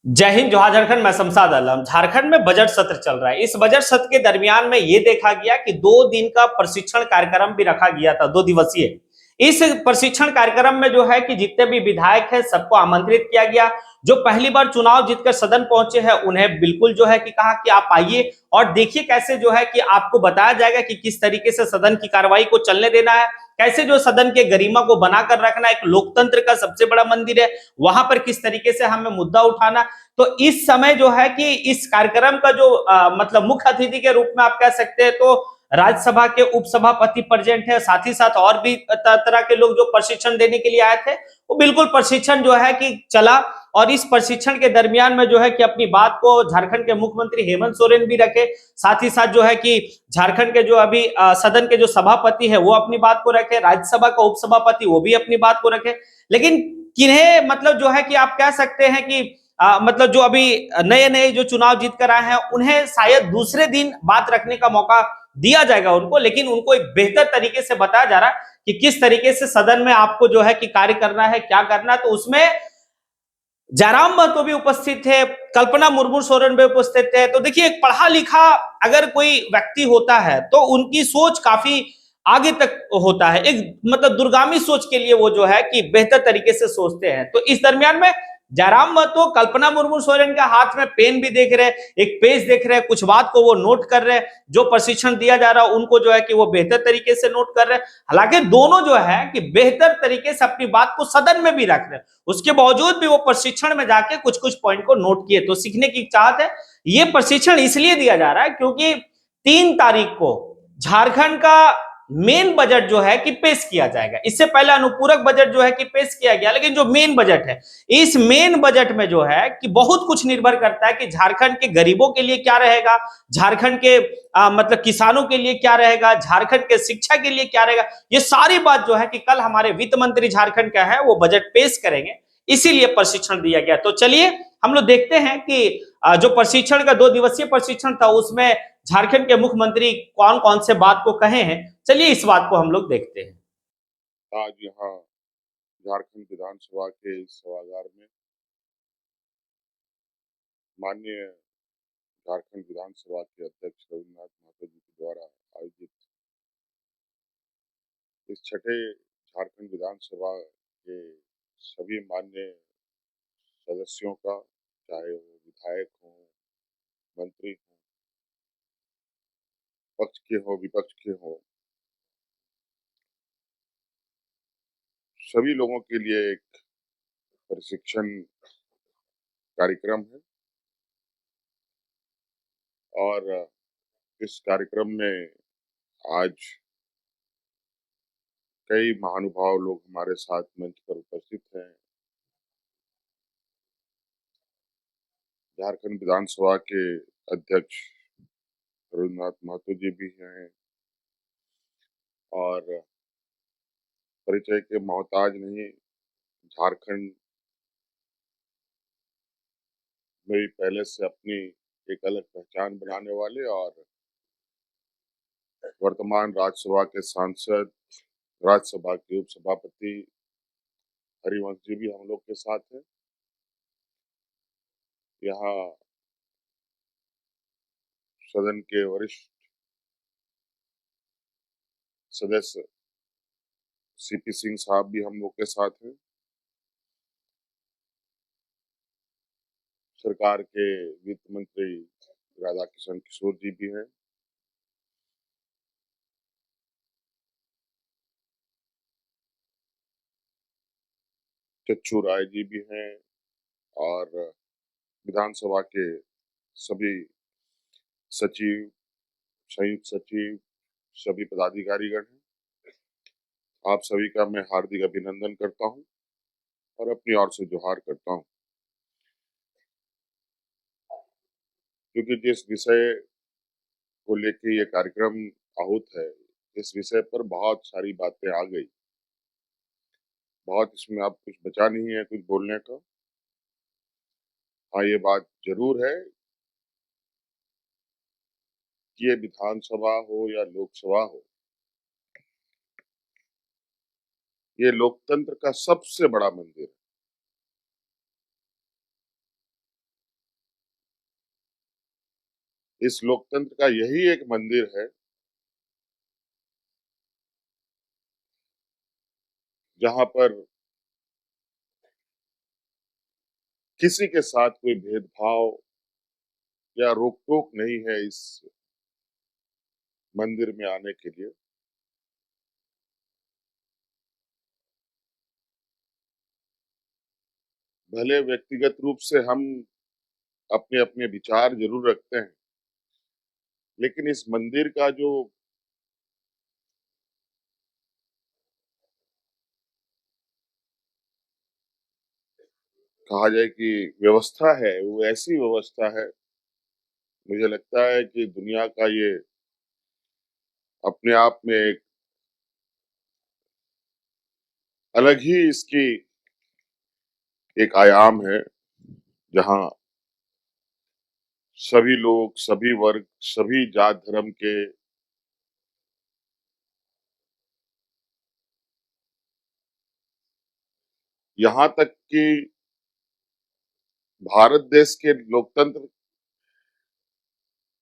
जय हिंद, जोहार झारखंड। मैं शमशाद आलम। झारखंड में बजट सत्र चल रहा है। इस बजट सत्र के दरमियान में यह देखा गया कि 2 दिन का प्रशिक्षण कार्यक्रम भी रखा गया था, 2 दिवसीय। इस प्रशिक्षण कार्यक्रम में जो है कि जितने भी विधायक हैं सबको आमंत्रित किया गया। जो पहली बार चुनाव जीतकर सदन पहुंचे हैं उन्हें बिल्कुल जो है कि कहा कि आप आइए और देखिए कैसे जो है कि आपको बताया जाएगा कि किस तरीके से सदन की कार्रवाई को चलने देना है, कैसे जो सदन के गरिमा को बनाकर रखना, एक लोकतंत्र का सबसे बड़ा मंदिर है, वहां पर किस तरीके से हमें मुद्दा उठाना। तो इस समय जो है कि इस कार्यक्रम का जो मतलब मुख्य अतिथि के रूप में आप कह सकते हैं तो राज्यसभा के उपसभापति प्रेजेंट है, साथ ही साथ और भी तरह के लोग जो प्रशिक्षण देने के लिए आए थे। वो बिल्कुल प्रशिक्षण जो है कि चला और इस प्रशिक्षण के दरमियान में जो है कि अपनी बात को झारखंड के मुख्यमंत्री हेमंत सोरेन भी रखे, साथ ही साथ जो है कि झारखंड के जो अभी सदन के जो सभापति है वो अपनी बात को रखे, राज्यसभा का उपसभापति वो भी अपनी बात को रखे। लेकिन किन्हें मतलब जो है कि आप कह सकते हैं कि मतलब जो अभी नए नए जो चुनाव जीत कर आए हैं उन्हें शायद दूसरे दिन बात रखने का मौका दिया जाएगा उनको, लेकिन उनको एक बेहतर तरीके से बताया जा रहा है कि किस तरीके से सदन में आपको जो है कि कार्य करना है, क्या करना है। तो उसमें जयराम महतो भी उपस्थित थे, कल्पना मुर्मू सोरेन भी उपस्थित थे। तो देखिए, एक पढ़ा लिखा अगर कोई व्यक्ति होता है तो उनकी सोच काफी आगे तक होता है, एक मतलब दूरगामी सोच के लिए वो जो है कि बेहतर तरीके से सोचते हैं। तो इस दरमियान में जयराम महतो कल्पना मुर्मू सोरेन के हाथ में पेन भी देख रहे, एक पेज देख रहे, कुछ बात को वो नोट कर रहे, जो प्रशिक्षण दिया जा रहा है उनको जो है कि वो बेहतर तरीके से नोट कर रहे। हालांकि दोनों जो है कि बेहतर तरीके से अपनी बात को सदन में भी रख रहे, उसके बावजूद भी वो प्रशिक्षण में जाके कुछ कुछ पॉइंट को नोट किए। तो सीखने की चाहत है। ये प्रशिक्षण इसलिए दिया जा रहा है क्योंकि 3 तारीख को झारखंड का मेन बजट जो है कि पेश किया जाएगा। इससे पहले अनुपूरक बजट जो है कि पेश किया गया, लेकिन जो मेन बजट है, इस मेन बजट में जो है कि बहुत कुछ निर्भर करता है कि झारखंड के गरीबों के लिए क्या रहेगा, झारखंड के मतलब किसानों के लिए क्या रहेगा, झारखंड के शिक्षा के लिए क्या रहेगा। ये सारी बात जो है कि कल हमारे वित्त मंत्री झारखंड का है वो बजट पेश करेंगे, इसीलिए प्रशिक्षण दिया गया। तो चलिए हम लोग देखते हैं कि जो प्रशिक्षण का 2 दिवसीय प्रशिक्षण था उसमें झारखंड के मुख्यमंत्री कौन कौन से बात को कहे हैं। चलिए इस बात को हम लोग देखते हैं। आज यहाँ झारखंड विधानसभा के इस सभागार में माननीय झारखंड विधानसभा के अध्यक्ष रविन्द्रनाथ महतो जी के द्वारा आयोजित इस छठे झारखंड विधानसभा के सभी माननीय सदस्यों का, चाहे वो विधायक हों, मंत्री हों, पक्ष के हों, विपक्ष के हों, सभी लोगों के लिए एक प्रशिक्षण कार्यक्रम है। और इस कार्यक्रम में आज कई महानुभाव लोग हमारे साथ मंच पर उपस्थित हैं। झारखंड विधानसभा के अध्यक्ष रविन्द्रनाथ महतो जी भी हैं और परिचय के मोहताज नहीं, झारखंड में पहले से अपनी एक अलग पहचान बनाने वाले और वर्तमान राज्यसभा के सांसद, राज्यसभा के उपसभापति हरिवंश जी भी हम लोग के साथ हैं। यहाँ सदन के वरिष्ठ सदस्य सीपी सिंह साहब भी हम लोग के साथ हैं। सरकार के वित्त मंत्री राधाकिशन किशोर जी भी हैं। चच्चू राय जी भी हैं और विधानसभा के सभी सचिव, संयुक्त सचिव, सभी पदाधिकारीगण हैं। आप सभी का मैं हार्दिक अभिनंदन करता हूं और अपनी ओर से जोहार करता हूं, क्योंकि जिस विषय को लेकर ये कार्यक्रम आहूत है, इस विषय पर बहुत सारी बातें आ गई। बहुत इसमें अब कुछ बचा नहीं है कुछ बोलने का। हाँ, ये बात जरूर है कि ये विधानसभा हो या लोकसभा हो, ये लोकतंत्र का सबसे बड़ा मंदिर है। इस लोकतंत्र का यही एक मंदिर है जहां पर किसी के साथ कोई भेदभाव या रोक टोक नहीं है इस मंदिर में आने के लिए। भले व्यक्तिगत रूप से हम अपने अपने विचार जरूर रखते हैं, लेकिन इस मंदिर का जो कहा जाए कि व्यवस्था है, वो ऐसी व्यवस्था है, मुझे लगता है कि दुनिया का ये अपने आप में एक अलग ही इसकी एक आयाम है, जहां सभी लोग, सभी वर्ग, सभी जात धर्म के यहाँ तक कि भारत देश के लोकतंत्र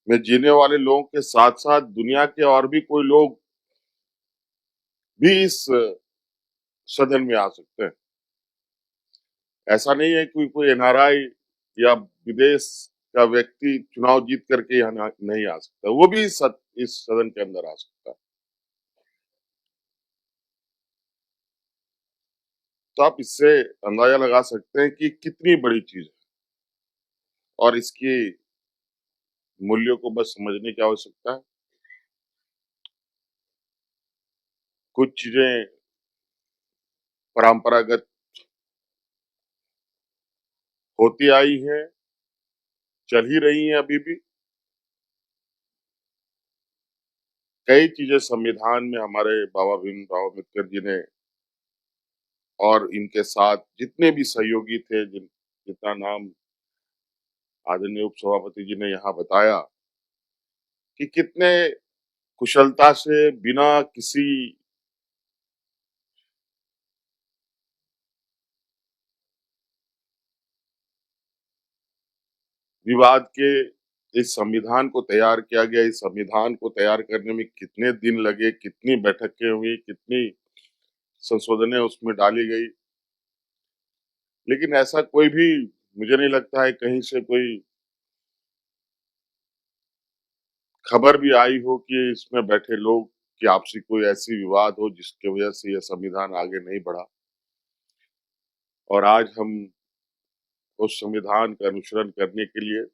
में जीने वाले लोगों के साथ साथ दुनिया के और भी कोई लोग भी इस सदन में आ सकते हैं। ऐसा नहीं है कि कोई एनआरआई या विदेश का व्यक्ति चुनाव जीत करके यहाँ नहीं आ सकता, वो भी इस सदन के अंदर आ सकता है। तो आप इससे अंदाजा लगा सकते हैं कि कितनी बड़ी चीज है, और इसकी मूल्यों को बस समझने की आवश्यकता है। कुछ चीजें परंपरागत होती आई हैं, चल ही रही हैं अभी भी। कई चीजें संविधान में हमारे बाबा भीमराव अम्बेडकर जी ने और इनके साथ जितने भी सहयोगी थे, जितना नाम आदरणीय उप सभापति जी ने यहाँ बताया, कि कितने कुशलता से बिना किसी विवाद के इस संविधान को तैयार किया गया। इस संविधान को तैयार करने में कितने दिन लगे, कितनी बैठकें हुई, कितनी संशोधनें उसमें डाली गई, लेकिन ऐसा कोई भी मुझे नहीं लगता है कहीं से कोई खबर भी आई हो कि इसमें बैठे लोग कि आपसी कोई ऐसी विवाद हो जिसकी वजह से यह संविधान आगे नहीं बढ़ा, और आज हम उस संविधान का अनुसरण करने के लिए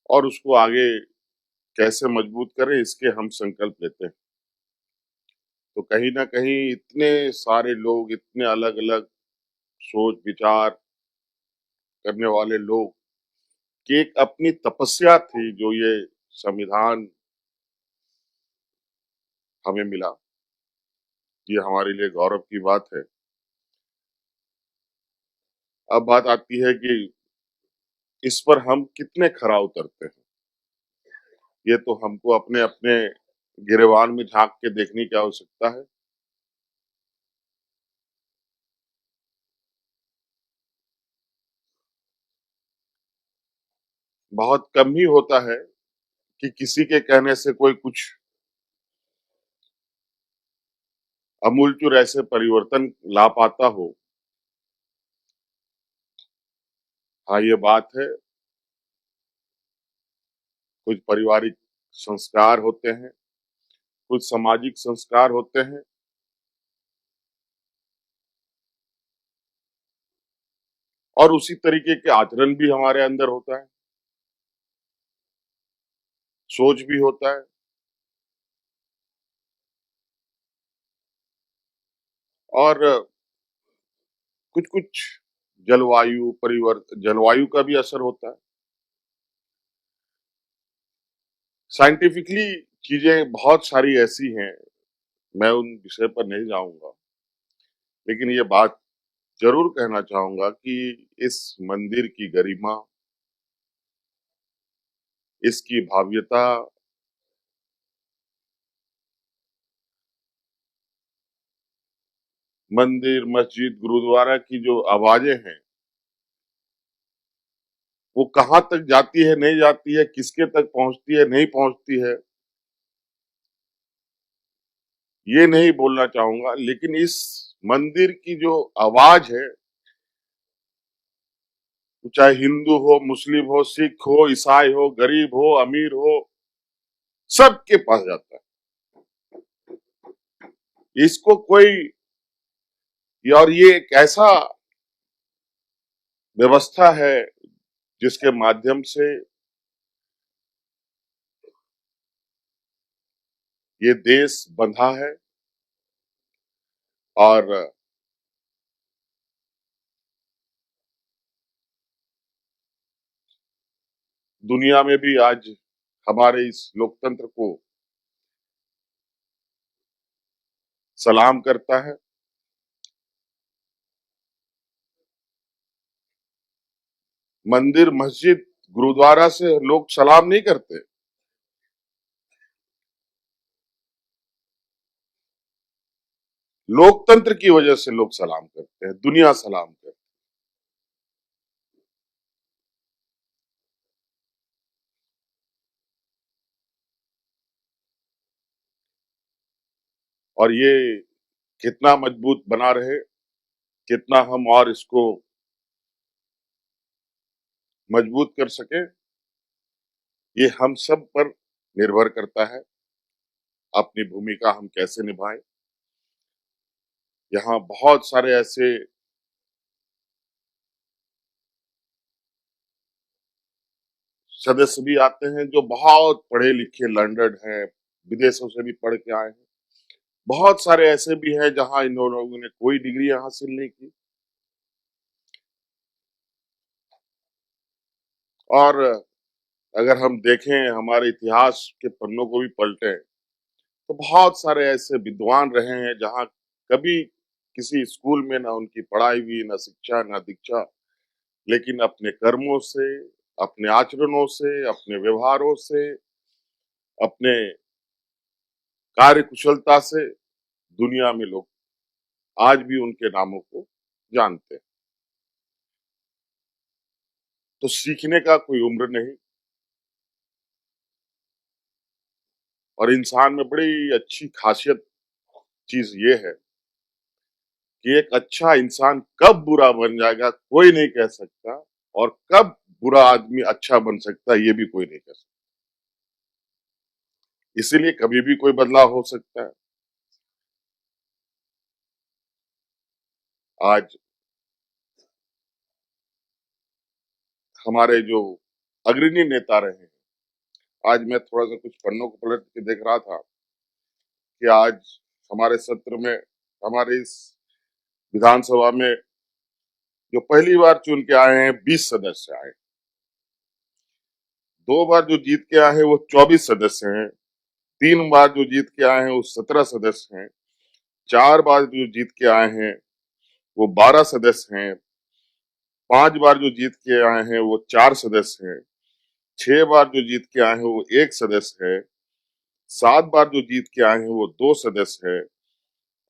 और उसको आगे कैसे मजबूत करें, इसके हम संकल्प लेते हैं। तो कहीं ना कहीं इतने सारे लोग, इतने अलग अलग सोच विचार करने वाले लोग की एक अपनी तपस्या थी, जो ये संविधान हमें मिला, ये हमारे लिए गौरव की बात है। अब बात आती है कि इस पर हम कितने खरा उतरते हैं। ये तो हमको अपने अपने गिरेबान में झांक के देखने की आवश्यकता है। बहुत कम ही होता है कि किसी के कहने से कोई कुछ अमूलचूल ऐसे परिवर्तन ला पाता हो। हाँ, ये बात है, कुछ पारिवारिक संस्कार होते हैं, कुछ सामाजिक संस्कार होते हैं, और उसी तरीके के आचरण भी हमारे अंदर होता है, सोच भी होता है। और कुछ कुछ जलवायु का भी असर होता है। साइंटिफिकली चीजें बहुत सारी ऐसी हैं, मैं उन विषय पर नहीं जाऊंगा, लेकिन ये बात जरूर कहना चाहूंगा कि इस मंदिर की गरिमा, इसकी भव्यता, मंदिर, मस्जिद, गुरुद्वारा की जो आवाजें हैं, वो कहां तक जाती है, नहीं जाती है, किसके तक पहुंचती है, नहीं पहुंचती है, ये नहीं बोलना चाहूंगा। लेकिन इस मंदिर की जो आवाज है, चाहे हिंदू हो, मुस्लिम हो, सिख हो, ईसाई हो, गरीब हो, अमीर हो, सबके पास जाता है। इसको कोई, और ये एक ऐसा व्यवस्था है जिसके माध्यम से ये देश बंधा है। और दुनिया में भी आज हमारे इस लोकतंत्र को सलाम करता है। मंदिर, मस्जिद, गुरुद्वारा से लोग सलाम नहीं करते, लोकतंत्र की वजह से लोग सलाम करते हैं, दुनिया सलाम करती है। और ये कितना मजबूत बना रहे, कितना हम और इसको मजबूत कर सके, ये हम सब पर निर्भर करता है। अपनी भूमिका हम कैसे निभाएं। यहाँ बहुत सारे ऐसे सदस्य भी आते हैं जो बहुत पढ़े लिखे लर्नड हैं, विदेशों से भी पढ़ के आए हैं। बहुत सारे ऐसे भी हैं जहां इन लोगों ने कोई डिग्री हासिल नहीं की। और अगर हम देखें, हमारे इतिहास के पन्नों को भी पलटें, तो बहुत सारे ऐसे विद्वान रहे हैं जहां कभी किसी स्कूल में ना उनकी पढ़ाई हुई, ना शिक्षा, ना दीक्षा, लेकिन अपने कर्मों से, अपने आचरणों से, अपने व्यवहारों से, अपने कार्य कुशलता से दुनिया में लोग आज भी उनके नामों को जानते हैं। तो सीखने का कोई उम्र नहीं। और इंसान में बड़ी अच्छी खासियत चीज ये है कि एक अच्छा इंसान कब बुरा बन जाएगा कोई नहीं कह सकता, और कब बुरा आदमी अच्छा बन सकता है ये भी कोई नहीं कह सकता। इसीलिए कभी भी कोई बदलाव हो सकता है। आज हमारे जो अग्रणी नेता रहे हैं, आज मैं थोड़ा सा कुछ पन्नों को पलट के देख रहा था कि आज हमारे सत्र में, हमारे इस विधानसभा में जो पहली बार चुन के आए हैं 20 सदस्य आए। 2 बार जो जीत के आए हैं वो 24 सदस्य हैं। 3 बार जो जीत के आए हैं वो 17 सदस्य हैं। 4 बार जो जीत के आए हैं वो 12 सदस्य हैं। 5 बार जो जीत के आए हैं वो 4 सदस्य हैं। 6 बार जो जीत के आए हैं वो 1 सदस्य है। 7 बार जो जीत के आए हैं वो 2 सदस्य है।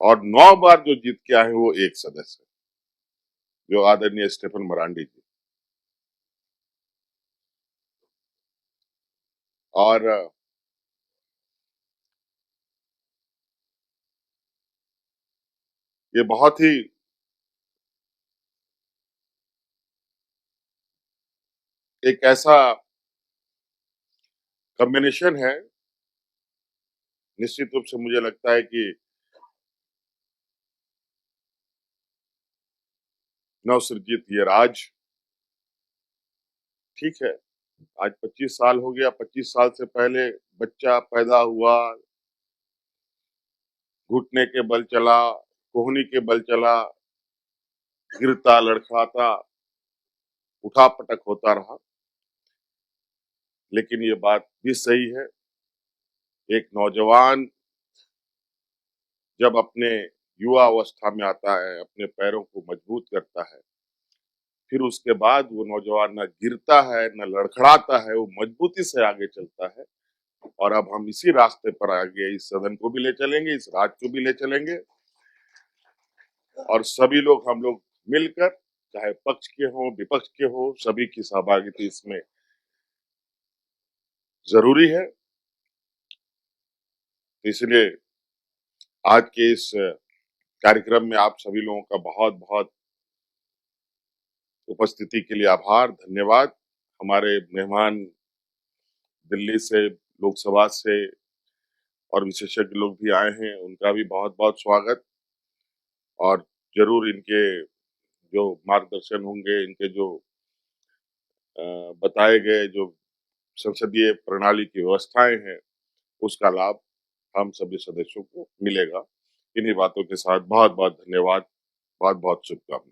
और 9 बार जो जीत के आए हैं वो 1 सदस्य है, जो आदरणीय स्टेफन मरांडी जी। और ये बहुत ही एक ऐसा कॉम्बिनेशन है, निश्चित रूप से मुझे लगता है कि नवसृजित ये राज, ठीक है, आज 25 साल हो गया। 25 साल से पहले बच्चा पैदा हुआ, घुटने के बल चला, कोहनी के बल चला, गिरता, लड़खड़ाता, उठा पटक होता रहा। लेकिन ये बात भी सही है, एक नौजवान जब अपने युवा अवस्था में आता है, अपने पैरों को मजबूत करता है, फिर उसके बाद वो नौजवान न गिरता है, न लड़खड़ाता है, वो मजबूती से आगे चलता है। और अब हम इसी रास्ते पर आगे इस सदन को भी ले चलेंगे, इस राज्य को भी ले चलेंगे, और सभी लोग, हम लोग मिलकर चाहे पक्ष के हो विपक्ष के हो, सभी की सहभागिता इसमें जरूरी है। इसलिए आज के इस कार्यक्रम में आप सभी लोगों का बहुत बहुत उपस्थिति के लिए आभार, धन्यवाद। हमारे मेहमान दिल्ली से, लोकसभा से और विशेषज्ञ लोग भी आए हैं, उनका भी बहुत बहुत स्वागत। और जरूर इनके जो मार्गदर्शन होंगे, इनके जो बताए गए जो संसदीय प्रणाली की व्यवस्थाएं हैं, उसका लाभ हम सभी सदस्यों को मिलेगा। इन्हीं बातों के साथ बहुत बहुत धन्यवाद, बहुत बहुत शुभकामनाएं।